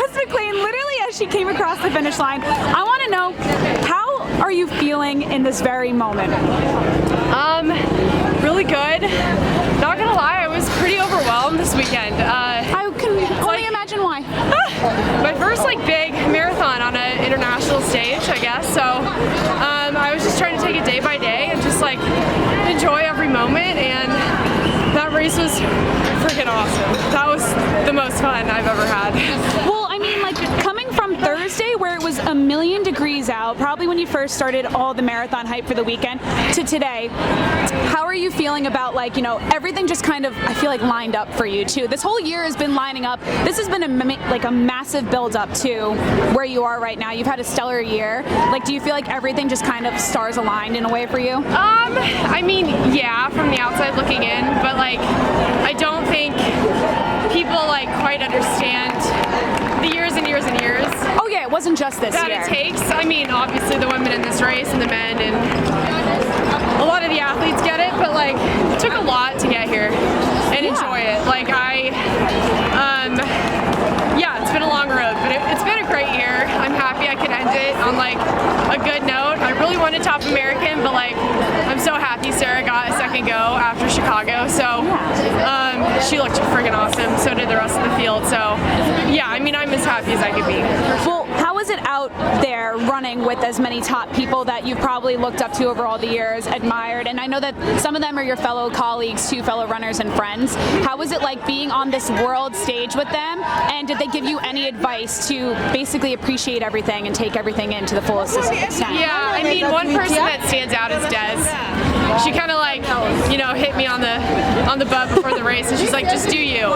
As McClain, literally as she came across the finish line, I want to know, how are you feeling in this very moment? Really good. Not gonna lie, I was pretty overwhelmed this weekend. I can only imagine why. My first big marathon on an international stage, I guess. So I was just trying to take it day by day and just enjoy every moment, and that race was freaking awesome. That was the most fun I've ever had. Well, I mean, coming from Thursday where it was 1,000,000 degrees out, probably when you first started all the marathon hype for the weekend, to today, how are you feeling about everything just kind of, I feel lined up for you too? This whole year has been lining up. This has been a massive build up to where you are right now. You've had a stellar year. Do you feel like everything just kind of stars aligned in a way for you? I mean, yeah, from the outside looking in, but I don't think people quite understand the years and years and years. Oh yeah, it wasn't just this that year. It takes. I mean, obviously the women in this race and the men and a lot of the athletes get it, but it took a lot to get here and enjoy it. Yeah, it's been a long road, but it's been a great year. I'm happy I could end it on a good note. I really wanted top American, but I'm so happy Sara got a second go after Chicago. So she looked friggin' awesome. So did the rest of the field. So yeah, I mean, I'm as happy as I could be. Well, how is it out there running with as many top people that you've probably looked up to over all the years, admired? And I know that some of them are your fellow colleagues too, fellow runners and friends. How was it being on this world stage with them? And did they give you any advice to basically appreciate everything and take everything in to the fullest extent? Yeah, I mean, one person that stands out is Des. She kind of hit me on the butt before the race, and she's like, just do you.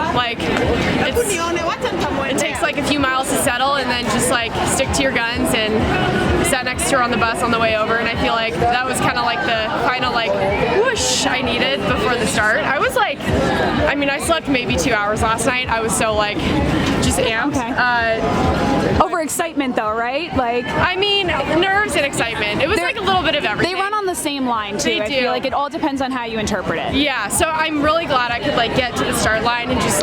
It takes a few miles to settle, and then just stick to your guns. And sat next to her on the bus on the way over, and I feel that was kind of the final whoosh I needed before the start. I was I mean, I slept maybe 2 hours last night. I was so just amped. Okay. Over excitement though, right? I mean, nerves and excitement. It was a little bit of everything. They run on the same line too. They I do. feel it all depends on how you interpret it. Yeah, so I'm really glad I could get to the start line and just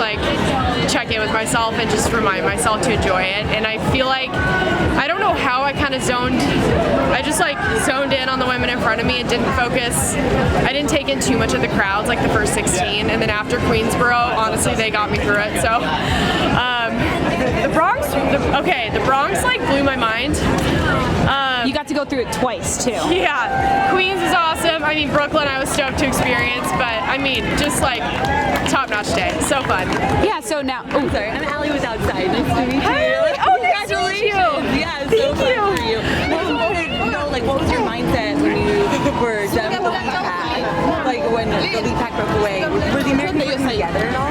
check in with myself and just remind myself to enjoy it. And I feel I don't know how I kind of I just zoned in on the women in front of me and didn't focus. I didn't take in too much of the crowds the first 16, and then after Queensboro, honestly, they got me through it. So the Bronx blew my mind. You got to go through it twice too. Yeah, Queens is awesome. I mean, Brooklyn I was stoked to experience, but I mean, just top-notch day. So fun. Yeah, so now, I'm sorry, I'm Allie was outside. Nice to meet you. Hey, oh, nice to meet you. Yeah, so fun for you. I just wanted to know, what was your mindset when you were done with the lead pack? When the lead pack broke away, were the American teams together at all?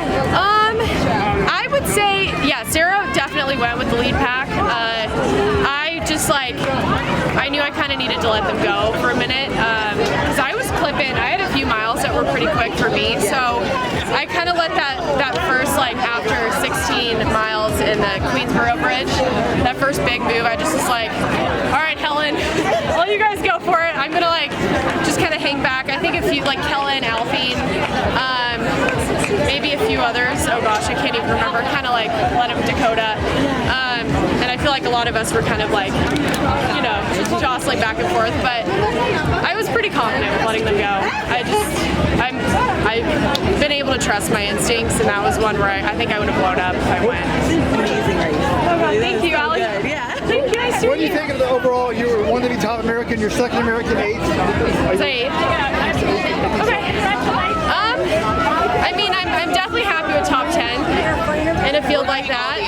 I would say, yeah, Sara definitely went with the lead pack. I just I knew I kind of needed to let them go for a minute because I was clipping. I had a few miles that were pretty quick for me, so I kind of let that first after 16 miles in the Queensboro Bridge, that first big move, I just was all right, Helen, well, you guys go for it. I'm gonna just kind of hang back. I think a few Kellen, Alfie, maybe a few others. Oh gosh, I can't even remember. Kind of let him Dakota. And I feel a lot of us were kind of jostling back and forth, but I was pretty confident with letting them go. I've been able to trust my instincts, and that was one where I think I would have blown up if I went. Amazing race. Oh God, thank you, Allie. Yeah. Thank you, nice to What do meet you you. think of the overall? You were one to be top American, your second American eighth. Say, okay. I mean, I'm definitely happy with top 10 in a field like that.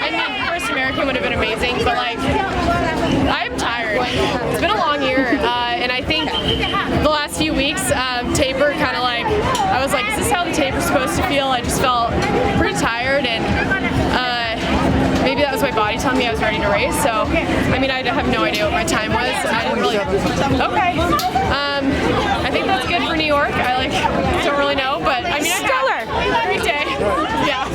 I mean, first American would have been amazing, but I'm tired. It's been a long year, and I think the last few weeks, taper kind of I was is this how the taper's supposed to feel? I just felt pretty tired, and maybe that was my body telling me I was ready to race. So, I mean, I have no idea what my time was. I didn't really. Okay. I think that's good for New York. I don't really know, but I mean, stellar. Great day. Yeah.